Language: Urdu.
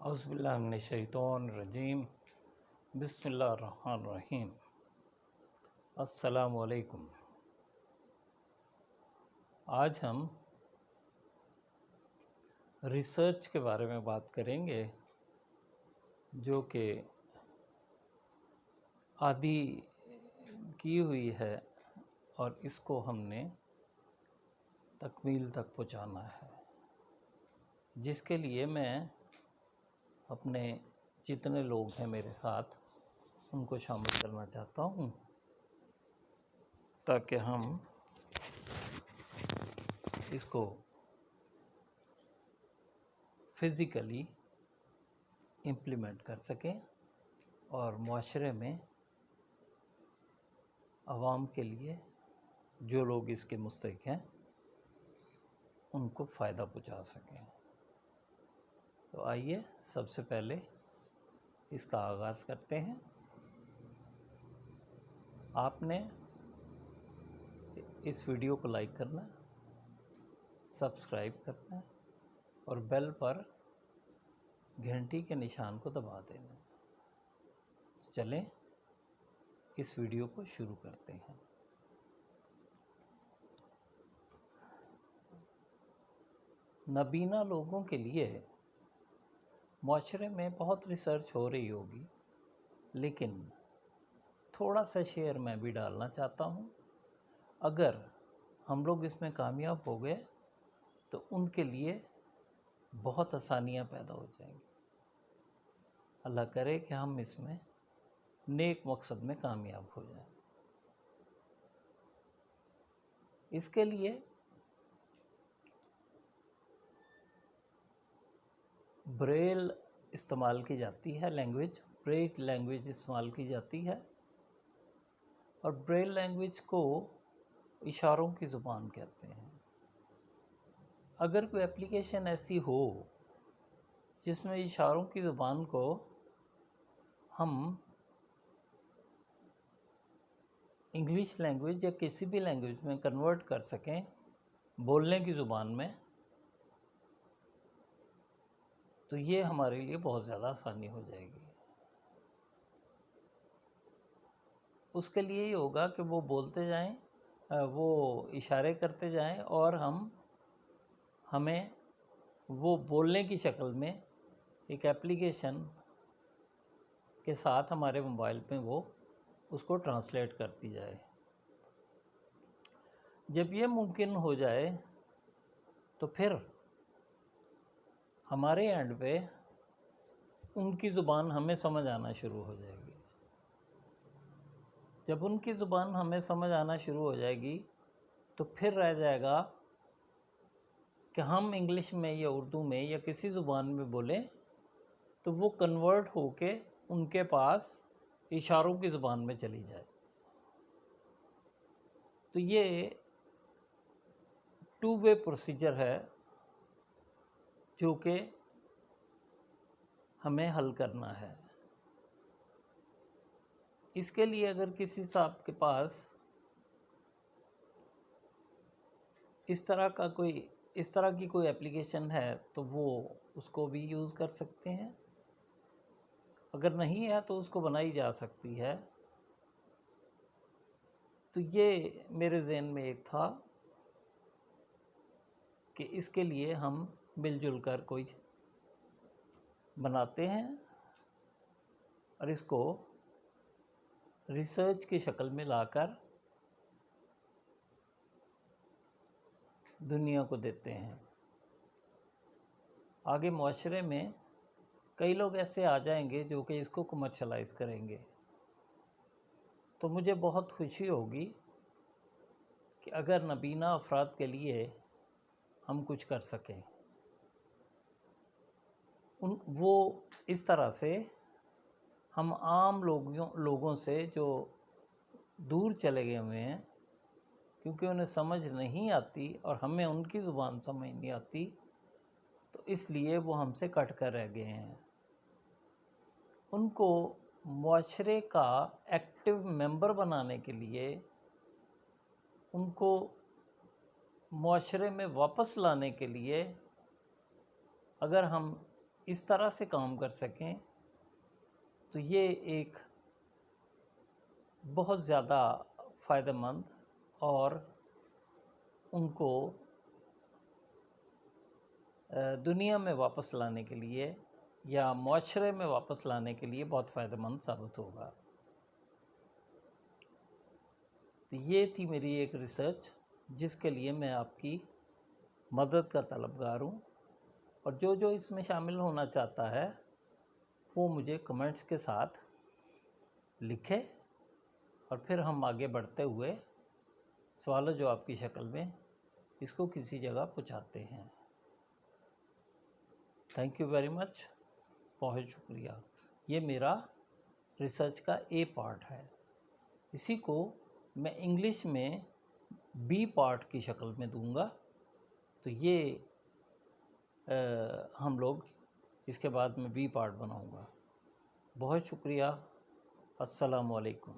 اعوذ باللہ من الشیطان الرجیم بسم اللہ الرحمن الرحیم السلام علیکم۔ آج ہم ریسرچ کے بارے میں بات کریں گے جو کہ آدھی کی ہوئی ہے اور اس کو ہم نے تکمیل تک پہنچانا ہے، جس کے لیے میں اپنے جتنے لوگ ہیں میرے ساتھ ان کو شامل کرنا چاہتا ہوں تاکہ ہم اس کو فزیکلی امپلیمنٹ کر سکیں اور معاشرے میں عوام کے لیے جو لوگ اس کے مستحق ہیں ان کو فائدہ پہنچا سکیں۔ تو آئیے سب سے پہلے اس کا آغاز کرتے ہیں۔ آپ نے اس ویڈیو کو لائک کرنا، سبسکرائب کرنا اور بیل پر گھنٹی کے نشان کو دبا دینا۔ چلیں اس ویڈیو کو شروع کرتے ہیں۔ نابینا لوگوں کے لیے معاشرے میں بہت ریسرچ ہو رہی ہوگی، لیکن تھوڑا سا شیئر میں بھی ڈالنا چاہتا ہوں۔ اگر ہم لوگ اس میں کامیاب ہو گئے تو ان کے لیے بہت آسانیاں پیدا ہو جائیں گی۔ اللہ کرے کہ ہم اس میں نیک مقصد میں کامیاب ہو جائیں۔ اس کے لیے بریل استعمال کی جاتی ہے، بریل لینگویج استعمال کی جاتی ہے، اور بریل لینگویج کو اشاروں کی زبان کہتے ہیں۔ اگر کوئی اپلیکیشن ایسی ہو جس میں اشاروں کی زبان کو ہم انگلش لینگویج یا کسی بھی لینگویج میں کنورٹ کر سکیں بولنے کی زبان میں، تو یہ ہمارے لیے بہت زیادہ آسانی ہو جائے گی۔ اس کے لیے یہ ہوگا کہ وہ بولتے جائیں، وہ اشارے کرتے جائیں اور ہمیں وہ بولنے کی شکل میں ایک ایپلیکیشن کے ساتھ ہمارے موبائل پہ وہ اس کو ٹرانسلیٹ کرتی جائے۔ جب یہ ممکن ہو جائے تو پھر ہمارے اینڈ پہ ان کی زبان ہمیں سمجھ آنا شروع ہو جائے گی۔ جب ان کی زبان ہمیں سمجھ آنا شروع ہو جائے گی تو پھر رہ جائے گا کہ ہم انگلش میں یا اردو میں یا کسی زبان میں بولیں تو وہ کنورٹ ہو کے ان کے پاس اشاروں کی زبان میں چلی جائے۔ تو یہ 2 وے پروسیجر ہے جو کہ ہمیں حل کرنا ہے۔ اس کے لیے اگر کسی صاحب کے پاس اس طرح کی کوئی اپلیکیشن ہے تو وہ اس کو بھی یوز کر سکتے ہیں، اگر نہیں ہے تو اس کو بنائی جا سکتی ہے۔ تو یہ میرے ذہن میں ایک تھا کہ اس کے لیے ہم مل جل کر کوئی بناتے ہیں اور اس کو ریسرچ کی شکل میں لا کر دنیا کو دیتے ہیں۔ آگے معاشرے میں کئی لوگ ایسے آ جائیں گے جو کہ اس کو کمرشلائز کریں گے، تو مجھے بہت خوشی ہوگی کہ اگر نابینا افراد کے لیے ہم کچھ کر سکیں۔ وہ اس طرح سے ہم عام لوگوں سے جو دور چلے گئے ہوئے ہیں، کیونکہ انہیں سمجھ نہیں آتی اور ہمیں ان کی زبان سمجھ نہیں آتی، تو اس لیے وہ ہم سے کٹ کر رہ گئے ہیں۔ ان کو معاشرے کا ایکٹیو ممبر بنانے کے لیے، ان کو معاشرے میں واپس لانے کے لیے اگر ہم اس طرح سے کام کر سکیں تو یہ ایک بہت زیادہ فائدہ مند اور ان کو دنیا میں واپس لانے کے لیے یا معاشرے میں واپس لانے کے لیے بہت فائدہ مند ثابت ہوگا۔ تو یہ تھی میری ایک ریسرچ جس کے لیے میں آپ کی مدد کا طلبگار ہوں، اور جو اس میں شامل ہونا چاہتا ہے وہ مجھے کمنٹس کے ساتھ لکھے، اور پھر ہم آگے بڑھتے ہوئے سوال و جواب کی شکل میں اس کو کسی جگہ پہنچاتے ہیں۔ تھینک یو ویری مچ، بہت شکریہ۔ یہ میرا ریسرچ کا اے پارٹ ہے، اسی کو میں انگلش میں بی پارٹ کی شکل میں دوں گا، تو یہ ہم لوگ اس کے بعد میں بی پارٹ بناؤں گا۔ بہت شکریہ، السلام علیکم۔